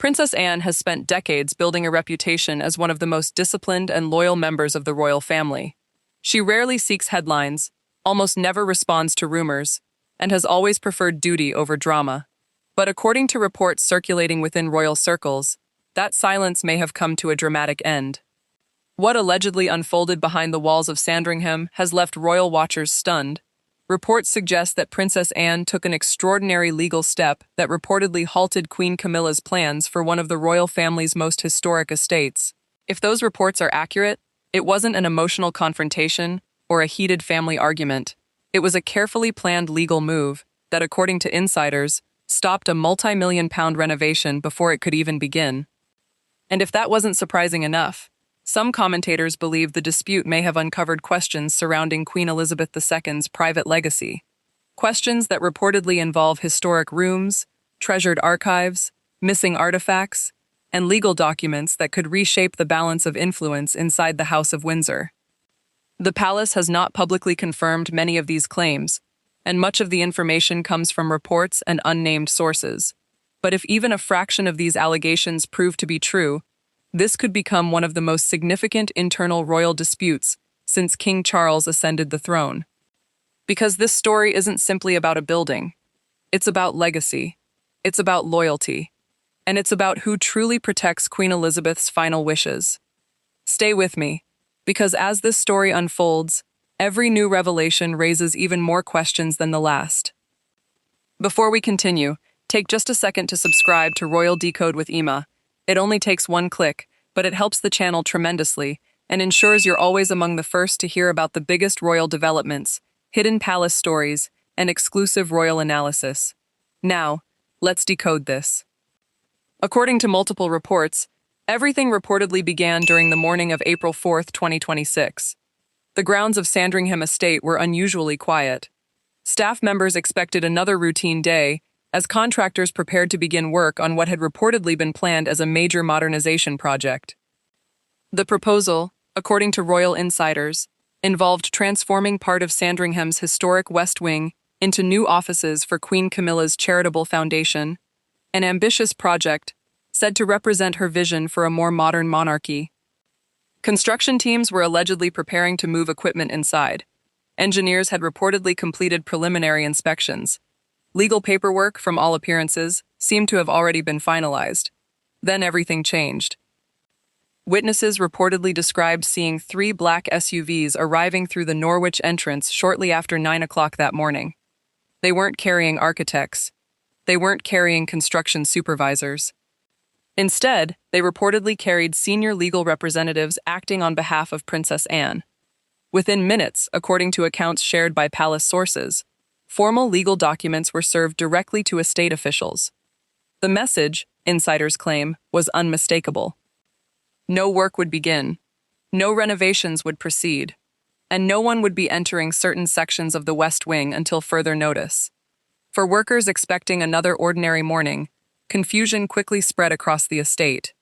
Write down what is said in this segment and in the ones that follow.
Princess Anne has spent decades building a reputation as one of the most disciplined and loyal members of the royal family. She rarely seeks headlines, almost never responds to rumors, and has always preferred duty over drama. But according to reports circulating within royal circles, that silence may have come to a dramatic end. What allegedly unfolded behind the walls of Sandringham has left royal watchers stunned. Reports suggest that Princess Anne took an extraordinary legal step that reportedly halted Queen Camilla's plans for one of the royal family's most historic estates. If those reports are accurate, it wasn't an emotional confrontation or a heated family argument. It was a carefully planned legal move that, according to insiders, stopped a multi-million-pound renovation before it could even begin. And if that wasn't surprising enough, some commentators believe the dispute may have uncovered questions surrounding Queen Elizabeth II's private legacy. Questions that reportedly involve historic rooms, treasured archives, missing artifacts, and legal documents that could reshape the balance of influence inside the House of Windsor. The palace has not publicly confirmed many of these claims, and much of the information comes from reports and unnamed sources. But if even a fraction of these allegations prove to be true, this could become one of the most significant internal royal disputes since King Charles ascended the throne. Because this story isn't simply about a building. It's about legacy. It's about loyalty. And it's about who truly protects Queen Elizabeth's final wishes. Stay with me, because as this story unfolds, every new revelation raises even more questions than the last. Before we continue, take just a second to subscribe to Royal Decode with IMAH. It only takes one click, but it helps the channel tremendously and ensures you're always among the first to hear about the biggest royal developments, hidden palace stories, and exclusive royal analysis. Now, let's decode this. According to multiple reports, everything reportedly began during the morning of April 4, 2026. The grounds of Sandringham Estate were unusually quiet. Staff members expected another routine day, as contractors prepared to begin work on what had reportedly been planned as a major modernization project. The proposal, according to royal insiders, involved transforming part of Sandringham's historic West Wing into new offices for Queen Camilla's charitable foundation, an ambitious project said to represent her vision for a more modern monarchy. Construction teams were allegedly preparing to move equipment inside. Engineers had reportedly completed preliminary inspections. Legal paperwork, from all appearances, seemed to have already been finalized. Then everything changed. Witnesses reportedly described seeing 3 black SUVs arriving through the Norwich entrance shortly after 9 o'clock that morning. They weren't carrying architects. They weren't carrying construction supervisors. Instead, they reportedly carried senior legal representatives acting on behalf of Princess Anne. Within minutes, according to accounts shared by palace sources, formal legal documents were served directly to estate officials. The message, insiders claim, was unmistakable. No work would begin, no renovations would proceed, and no one would be entering certain sections of the West Wing until further notice. For workers expecting another ordinary morning, confusion quickly spread across the estate.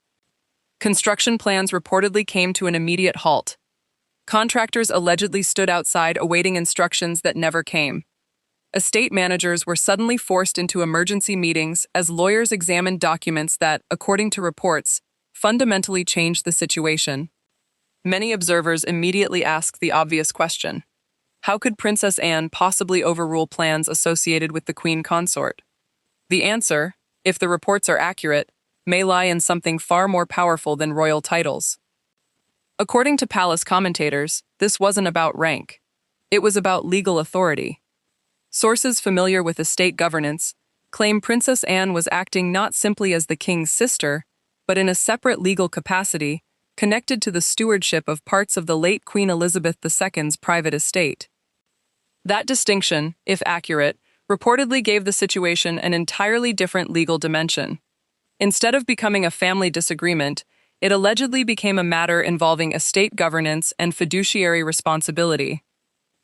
Construction plans reportedly came to an immediate halt. Contractors allegedly stood outside awaiting instructions that never came. Estate managers were suddenly forced into emergency meetings as lawyers examined documents that, according to reports, fundamentally changed the situation. Many observers immediately asked the obvious question: how could Princess Anne possibly overrule plans associated with the Queen Consort? The answer, if the reports are accurate, may lie in something far more powerful than royal titles. According to palace commentators, this wasn't about rank. It was about legal authority. Sources familiar with estate governance claim Princess Anne was acting not simply as the king's sister, but in a separate legal capacity connected to the stewardship of parts of the late Queen Elizabeth II's private estate. That distinction, if accurate, reportedly gave the situation an entirely different legal dimension. Instead of becoming a family disagreement, it allegedly became a matter involving estate governance and fiduciary responsibility.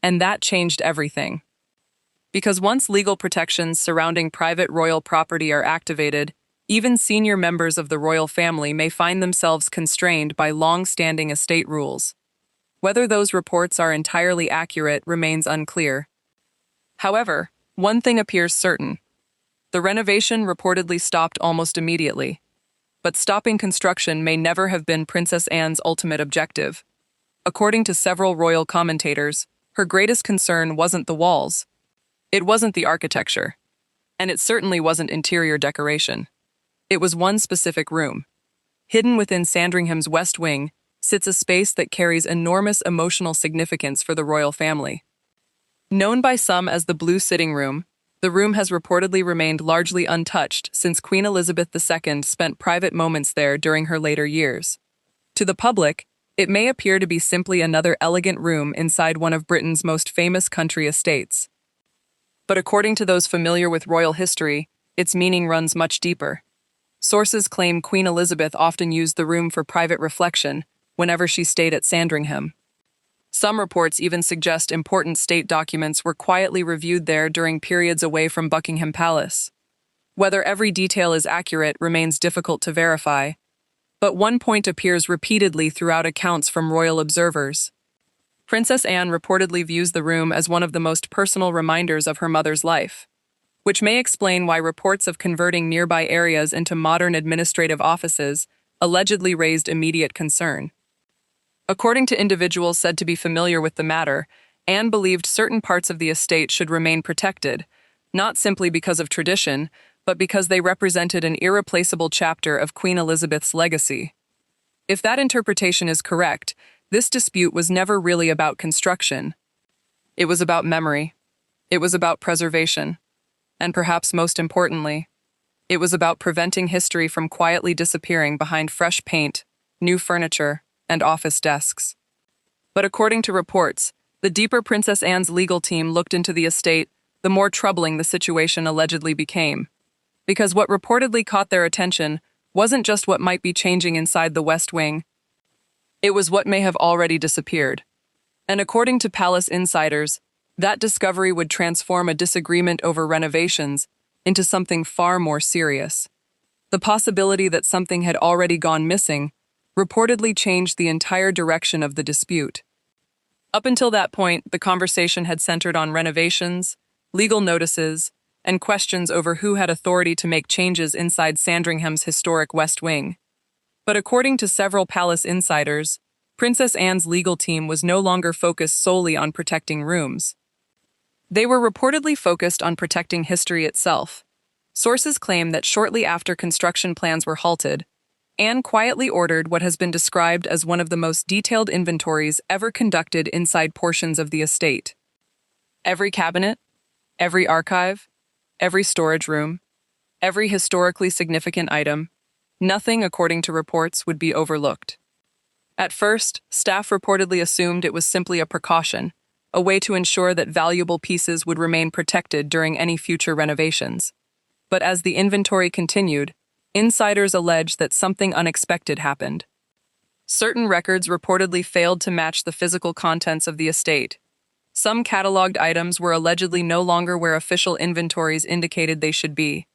And that changed everything. Because once legal protections surrounding private royal property are activated, even senior members of the royal family may find themselves constrained by long-standing estate rules. Whether those reports are entirely accurate remains unclear. However, one thing appears certain. The renovation reportedly stopped almost immediately. but stopping construction may never have been Princess Anne's ultimate objective. According to several royal commentators, her greatest concern wasn't the walls. It wasn't the architecture. And it certainly wasn't interior decoration. It was one specific room. Hidden within Sandringham's West Wing sits a space that carries enormous emotional significance for the royal family. Known by some as the Blue Sitting Room, the room has reportedly remained largely untouched since Queen Elizabeth II spent private moments there during her later years. To the public, it may appear to be simply another elegant room inside one of Britain's most famous country estates. But according to those familiar with royal history, its meaning runs much deeper. Sources claim Queen Elizabeth often used the room for private reflection whenever she stayed at Sandringham. Some reports even suggest important state documents were quietly reviewed there during periods away from Buckingham Palace. Whether every detail is accurate remains difficult to verify, but one point appears repeatedly throughout accounts from royal observers. Princess Anne reportedly views the room as one of the most personal reminders of her mother's life, which may explain why reports of converting nearby areas into modern administrative offices allegedly raised immediate concern. According to individuals said to be familiar with the matter, Anne believed certain parts of the estate should remain protected, not simply because of tradition, but because they represented an irreplaceable chapter of Queen Elizabeth's legacy. If that interpretation is correct, this dispute was never really about construction. It was about memory. It was about preservation. And perhaps most importantly, it was about preventing history from quietly disappearing behind fresh paint, new furniture, and office desks. But according to reports, the deeper Princess Anne's legal team looked into the estate, the more troubling the situation allegedly became. Because what reportedly caught their attention wasn't just what might be changing inside the West Wing, it was what may have already disappeared. And according to palace insiders, that discovery would transform a disagreement over renovations into something far more serious. The possibility that something had already gone missing reportedly changed the entire direction of the dispute. Up until that point, the conversation had centered on renovations, legal notices, and questions over who had authority to make changes inside Sandringham's historic West Wing. But according to several palace insiders, Princess Anne's legal team was no longer focused solely on protecting rooms. They were reportedly focused on protecting history itself. Sources claim that shortly after construction plans were halted, Anne quietly ordered what has been described as one of the most detailed inventories ever conducted inside portions of the estate. Every cabinet, every archive, every storage room, every historically significant item, nothing, according to reports, would be overlooked. At first, staff reportedly assumed it was simply a precaution, a way to ensure that valuable pieces would remain protected during any future renovations. But as the inventory continued, insiders alleged that something unexpected happened. Certain records reportedly failed to match the physical contents of the estate. Some cataloged items were allegedly no longer where official inventories indicated they should be.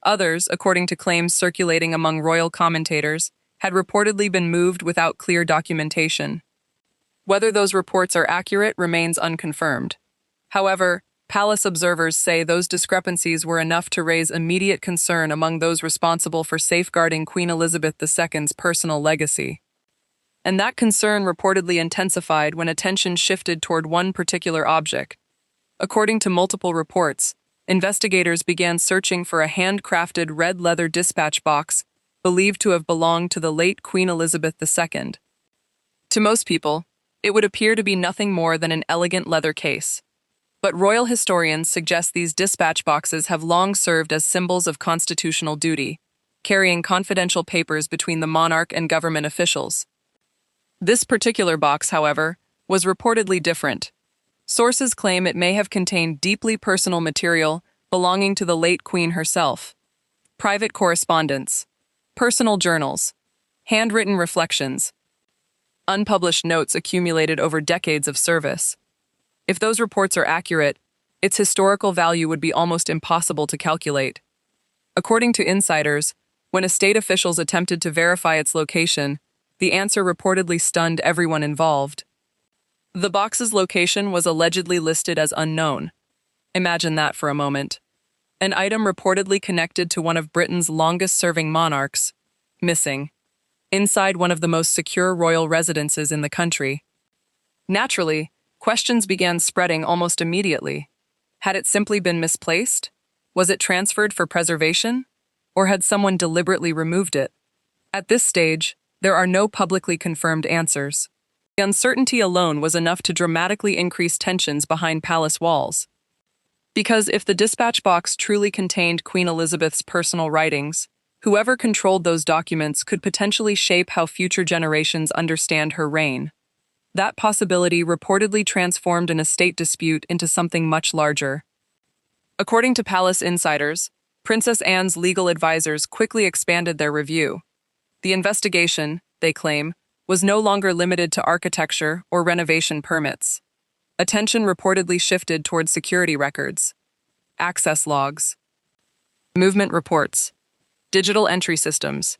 Others, according to claims circulating among royal commentators, had reportedly been moved without clear documentation. Whether those reports are accurate remains unconfirmed. However, palace observers say those discrepancies were enough to raise immediate concern among those responsible for safeguarding Queen Elizabeth II's personal legacy. And that concern reportedly intensified when attention shifted toward one particular object. According to multiple reports, investigators began searching for a handcrafted red leather dispatch box believed to have belonged to the late Queen Elizabeth II. To most people, it would appear to be nothing more than an elegant leather case. But royal historians suggest these dispatch boxes have long served as symbols of constitutional duty, carrying confidential papers between the monarch and government officials. This particular box, however, was reportedly different. Sources claim it may have contained deeply personal material belonging to the late Queen herself. Private correspondence, personal journals, handwritten reflections, unpublished notes accumulated over decades of service. If those reports are accurate, its historical value would be almost impossible to calculate. According to insiders, when estate officials attempted to verify its location, the answer reportedly stunned everyone involved. The box's location was allegedly listed as unknown. Imagine that for a moment. An item reportedly connected to one of Britain's longest-serving monarchs, missing, inside one of the most secure royal residences in the country. Naturally, questions began spreading almost immediately. Had it simply been misplaced? Was it transferred for preservation? Or had someone deliberately removed it? At this stage, there are no publicly confirmed answers. The uncertainty alone was enough to dramatically increase tensions behind palace walls. Because if the dispatch box truly contained Queen Elizabeth's personal writings, whoever controlled those documents could potentially shape how future generations understand her reign. That possibility reportedly transformed an estate dispute into something much larger. According to palace insiders, Princess Anne's legal advisors quickly expanded their review. The investigation, they claim, was no longer limited to architecture or renovation permits. Attention reportedly shifted towards security records, access logs, movement reports, digital entry systems,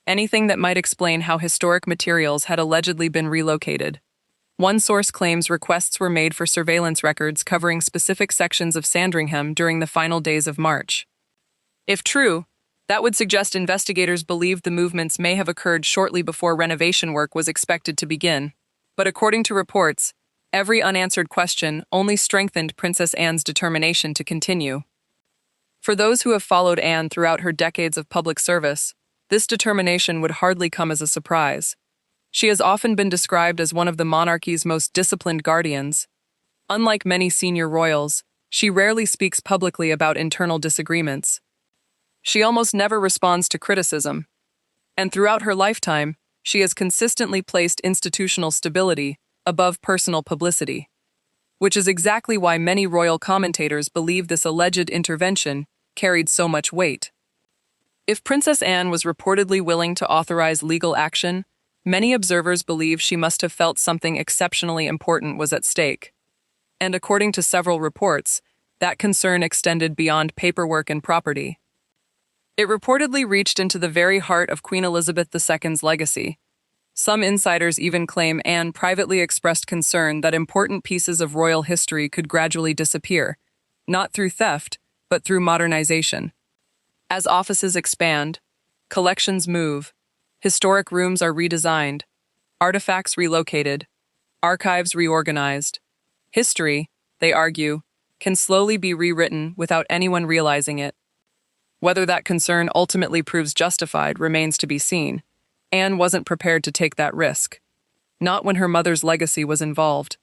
anything that might explain how historic materials had allegedly been relocated. One source claims requests were made for surveillance records covering specific sections of Sandringham during the final days of March. If true, that would suggest investigators believed the movements may have occurred shortly before renovation work was expected to begin. But according to reports, every unanswered question only strengthened Princess Anne's determination to continue. For those who have followed Anne throughout her decades of public service, this determination would hardly come as a surprise. She has often been described as one of the monarchy's most disciplined guardians. Unlike many senior royals, she rarely speaks publicly about internal disagreements. She almost never responds to criticism. And throughout her lifetime, she has consistently placed institutional stability above personal publicity. Which is exactly why many royal commentators believe this alleged intervention carried so much weight. If Princess Anne was reportedly willing to authorize legal action, many observers believe she must have felt something exceptionally important was at stake. And according to several reports, that concern extended beyond paperwork and property. It reportedly reached into the very heart of Queen Elizabeth II's legacy. Some insiders even claim Anne privately expressed concern that important pieces of royal history could gradually disappear, not through theft, but through modernization. As offices expand, collections move, historic rooms are redesigned, artifacts relocated, archives reorganized. History, they argue, can slowly be rewritten without anyone realizing it. Whether that concern ultimately proves justified remains to be seen. Anne wasn't prepared to take that risk. Not when her mother's legacy was involved.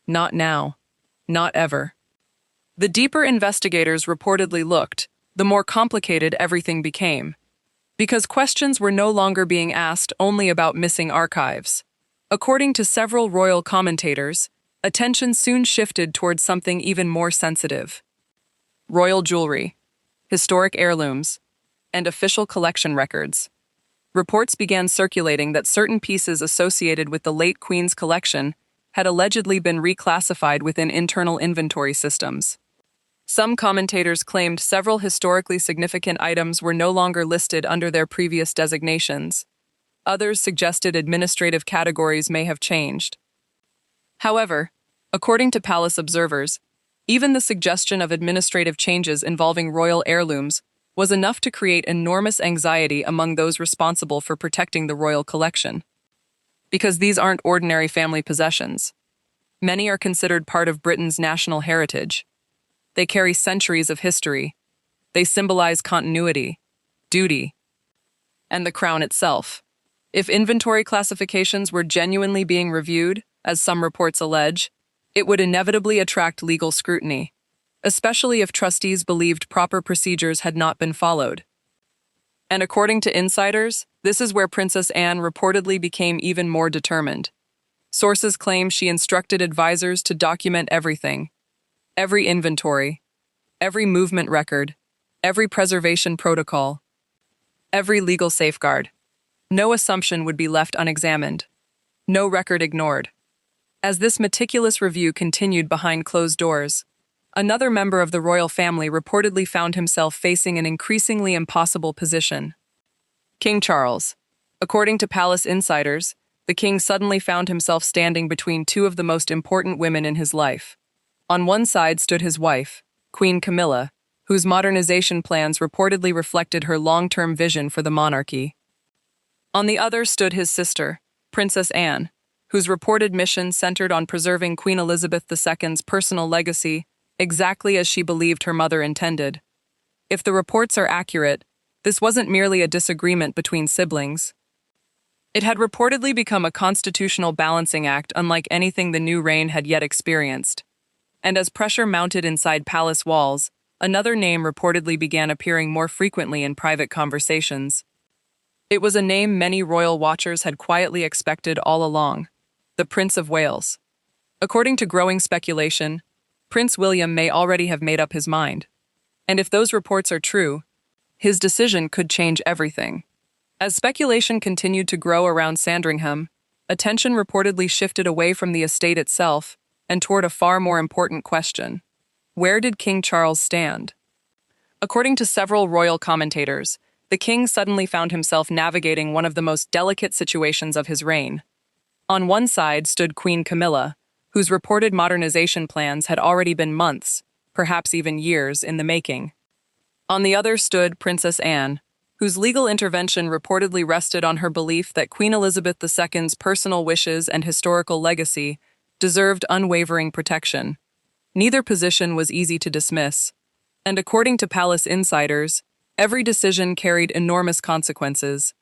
Not now. Not ever. The deeper investigators reportedly looked, the more complicated everything became. Because questions were no longer being asked only about missing archives. According to several royal commentators, attention soon shifted towards something even more sensitive. Royal jewelry, historic heirlooms, and official collection records. Reports began circulating that certain pieces associated with the late Queen's collection had allegedly been reclassified within internal inventory systems. Some commentators claimed several historically significant items were no longer listed under their previous designations. Others suggested administrative categories may have changed. However, according to palace observers, even the suggestion of administrative changes involving royal heirlooms was enough to create enormous anxiety among those responsible for protecting the royal collection. Because these aren't ordinary family possessions. Many are considered part of Britain's national heritage. They carry centuries of history. They symbolize continuity, duty, and the crown itself. If inventory classifications were genuinely being reviewed, as some reports allege, it would inevitably attract legal scrutiny, especially if trustees believed proper procedures had not been followed. And according to insiders, this is where Princess Anne reportedly became even more determined. Sources claim she instructed advisors to document everything. Every inventory, every movement record, every preservation protocol, every legal safeguard. No assumption would be left unexamined. No record ignored. As this meticulous review continued behind closed doors, another member of the royal family reportedly found himself facing an increasingly impossible position. King Charles. According to palace insiders, the king suddenly found himself standing between two of the most important women in his life. On one side stood his wife, Queen Camilla, whose modernization plans reportedly reflected her long-term vision for the monarchy. On the other stood his sister, Princess Anne, whose reported mission centered on preserving Queen Elizabeth II's personal legacy exactly as she believed her mother intended. If the reports are accurate, this wasn't merely a disagreement between siblings. It had reportedly become a constitutional balancing act unlike anything the new reign had yet experienced. And as pressure mounted inside palace walls, another name reportedly began appearing more frequently in private conversations. It was a name many royal watchers had quietly expected all along: the Prince of Wales. According to growing speculation, Prince William may already have made up his mind. And if those reports are true, his decision could change everything. As speculation continued to grow around Sandringham, attention reportedly shifted away from the estate itself and toward a far more important question: where did King Charles stand? According to several royal commentators, the king suddenly found himself navigating one of the most delicate situations of his reign. On one side stood Queen Camilla, whose reported modernization plans had already been months, perhaps even years, in the making. On the other stood Princess Anne, whose legal intervention reportedly rested on her belief that Queen Elizabeth II's personal wishes and historical legacy deserved unwavering protection. Neither position was easy to dismiss, and according to palace insiders, every decision carried enormous consequences.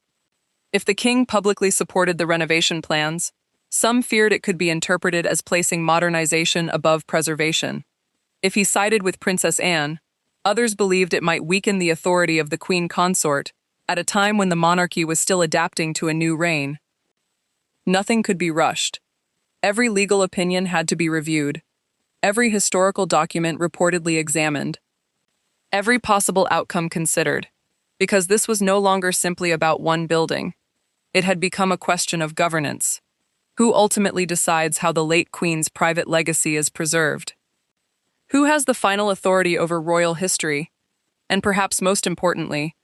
If the king publicly supported the renovation plans, some feared it could be interpreted as placing modernization above preservation. If he sided with Princess Anne, others believed it might weaken the authority of the queen consort at a time when the monarchy was still adapting to a new reign. Nothing could be rushed. Every legal opinion had to be reviewed, every historical document reportedly examined, every possible outcome considered, because this was no longer simply about one building. It had become a question of governance. Who ultimately decides how the late queen's private legacy is preserved? Who has the final authority over royal history? And perhaps most importantly,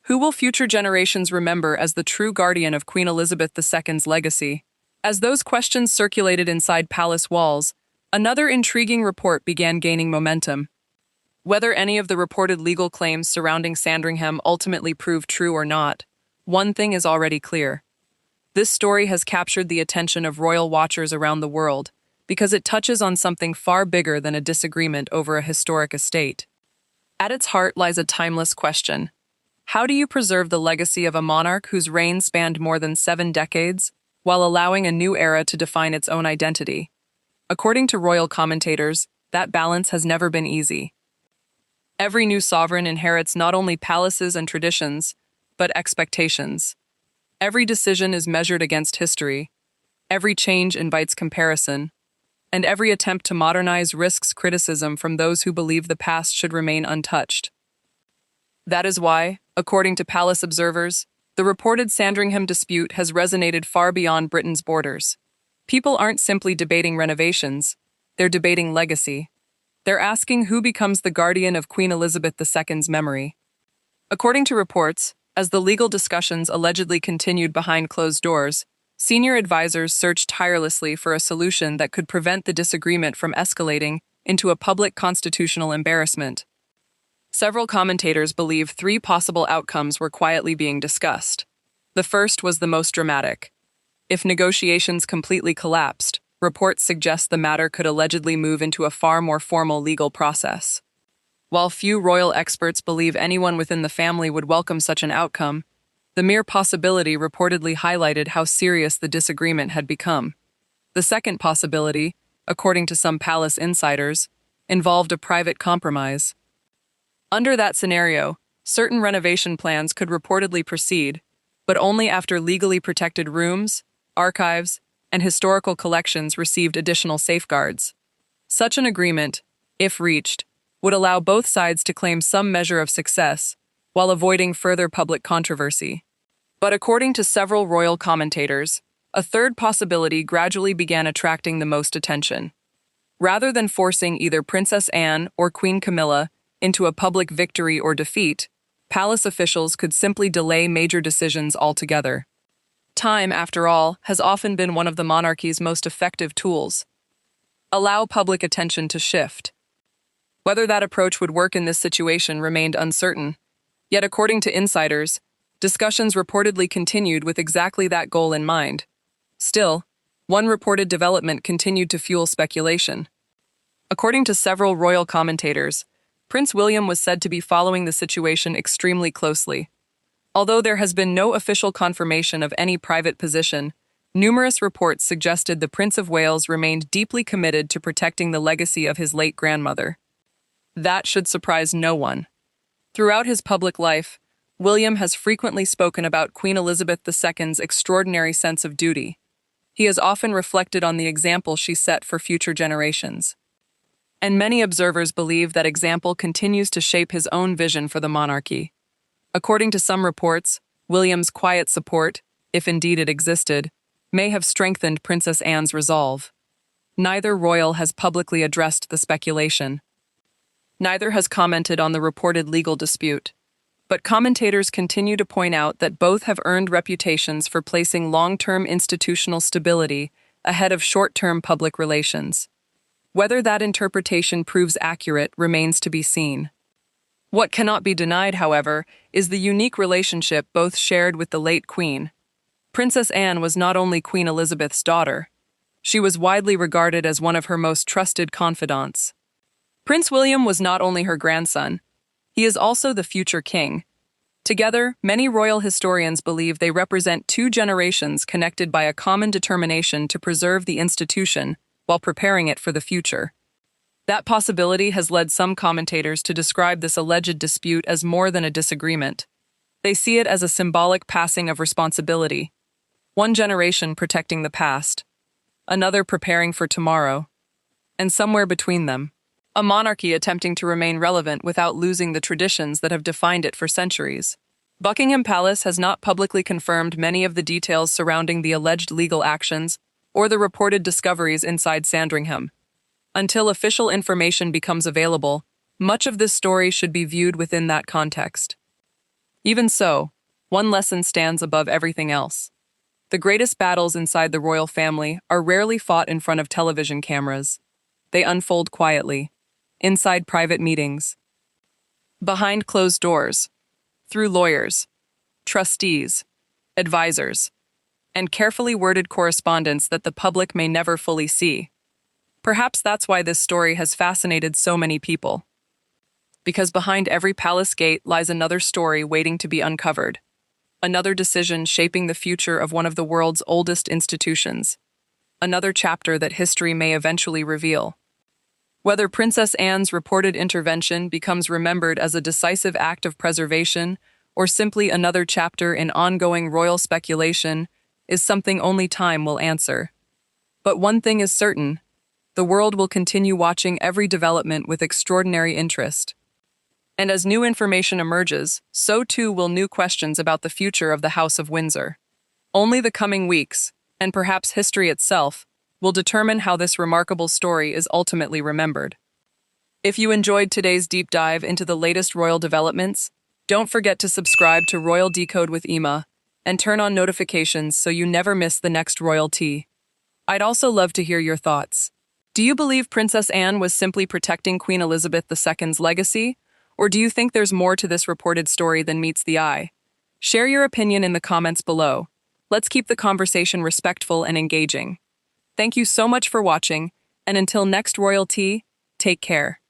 who will future generations remember as the true guardian of Queen Elizabeth II's legacy? As those questions circulated inside palace walls, another intriguing report began gaining momentum. Whether any of the reported legal claims surrounding Sandringham ultimately proved true or not, one thing is already clear. This story has captured the attention of royal watchers around the world because it touches on something far bigger than a disagreement over a historic estate. At its heart lies a timeless question: how do you preserve the legacy of a monarch whose reign spanned more than 7 decades, while allowing a new era to define its own identity? According to royal commentators, that balance has never been easy. Every new sovereign inherits not only palaces and traditions, but expectations. Every decision is measured against history, every change invites comparison, and every attempt to modernize risks criticism from those who believe the past should remain untouched. That is why, according to palace observers, the reported Sandringham dispute has resonated far beyond Britain's borders. People aren't simply debating renovations, they're debating legacy. They're asking who becomes the guardian of Queen Elizabeth II's memory. According to reports, as the legal discussions allegedly continued behind closed doors, senior advisors searched tirelessly for a solution that could prevent the disagreement from escalating into a public constitutional embarrassment. Several commentators believe 3 possible outcomes were quietly being discussed. The first was the most dramatic. If negotiations completely collapsed, reports suggest the matter could allegedly move into a far more formal legal process. While few royal experts believe anyone within the family would welcome such an outcome, the mere possibility reportedly highlighted how serious the disagreement had become. The second possibility, according to some palace insiders, involved a private compromise. Under that scenario, certain renovation plans could reportedly proceed, but only after legally protected rooms, archives, and historical collections received additional safeguards. Such an agreement, if reached, would allow both sides to claim some measure of success, while avoiding further public controversy. But according to several royal commentators, a third possibility gradually began attracting the most attention. Rather than forcing either Princess Anne or Queen Camilla into a public victory or defeat, palace officials could simply delay major decisions altogether. Time, after all, has often been one of the monarchy's most effective tools. Allow public attention to shift. Whether that approach would work in this situation remained uncertain. Yet according to insiders, Discussions reportedly continued with exactly that goal in mind. Still, one reported development continued to fuel speculation. According to several royal commentators, Prince William was said to be following the situation extremely closely. Although there has been no official confirmation of any private position, numerous reports suggested the Prince of Wales remained deeply committed to protecting the legacy of his late grandmother. That should surprise no one. Throughout his public life, William has frequently spoken about Queen Elizabeth II's extraordinary sense of duty. He has often reflected on the example she set for future generations. And many observers believe that example continues to shape his own vision for the monarchy. According to some reports, William's quiet support, if indeed it existed, may have strengthened Princess Anne's resolve. Neither royal has publicly addressed the speculation. Neither has commented on the reported legal dispute. But commentators continue to point out that both have earned reputations for placing long-term institutional stability ahead of short-term public relations. Whether that interpretation proves accurate remains to be seen. What cannot be denied, however, is the unique relationship both shared with the late Queen. Princess Anne was not only Queen Elizabeth's daughter, she was widely regarded as one of her most trusted confidants. Prince William was not only her grandson, he is also the future king. Together, many royal historians believe they represent two generations connected by a common determination to preserve the institution while preparing it for the future. That possibility has led some commentators to describe this alleged dispute as more than a disagreement. They see it as a symbolic passing of responsibility. One generation protecting the past, another preparing for tomorrow, and somewhere between them, a monarchy attempting to remain relevant without losing the traditions that have defined it for centuries. Buckingham Palace has not publicly confirmed many of the details surrounding the alleged legal actions or the reported discoveries inside Sandringham. Until official information becomes available, much of this story should be viewed within that context. Even so, one lesson stands above everything else. The greatest battles inside the royal family are rarely fought in front of television cameras. They unfold quietly, inside private meetings, behind closed doors, through lawyers, trustees, advisors, and carefully worded correspondence that the public may never fully see. Perhaps that's why this story has fascinated so many people. Because behind every palace gate lies another story waiting to be uncovered, another decision shaping the future of one of the world's oldest institutions, another chapter that history may eventually reveal. Whether Princess Anne's reported intervention becomes remembered as a decisive act of preservation or simply another chapter in ongoing royal speculation is something only time will answer. But one thing is certain: the world will continue watching every development with extraordinary interest. And as new information emerges, so too will new questions about the future of the House of Windsor. Only the coming weeks, and perhaps history itself, will determine how this remarkable story is ultimately remembered. If you enjoyed today's deep dive into the latest royal developments, don't forget to subscribe to Royal Decode with IMAH and turn on notifications so you never miss the next royal tea. I'd also love to hear your thoughts. Do you believe Princess Anne was simply protecting Queen Elizabeth II's legacy, or do you think there's more to this reported story than meets the eye? Share your opinion in the comments below. Let's keep the conversation respectful and engaging. Thank you so much for watching, and until next royal tea, take care.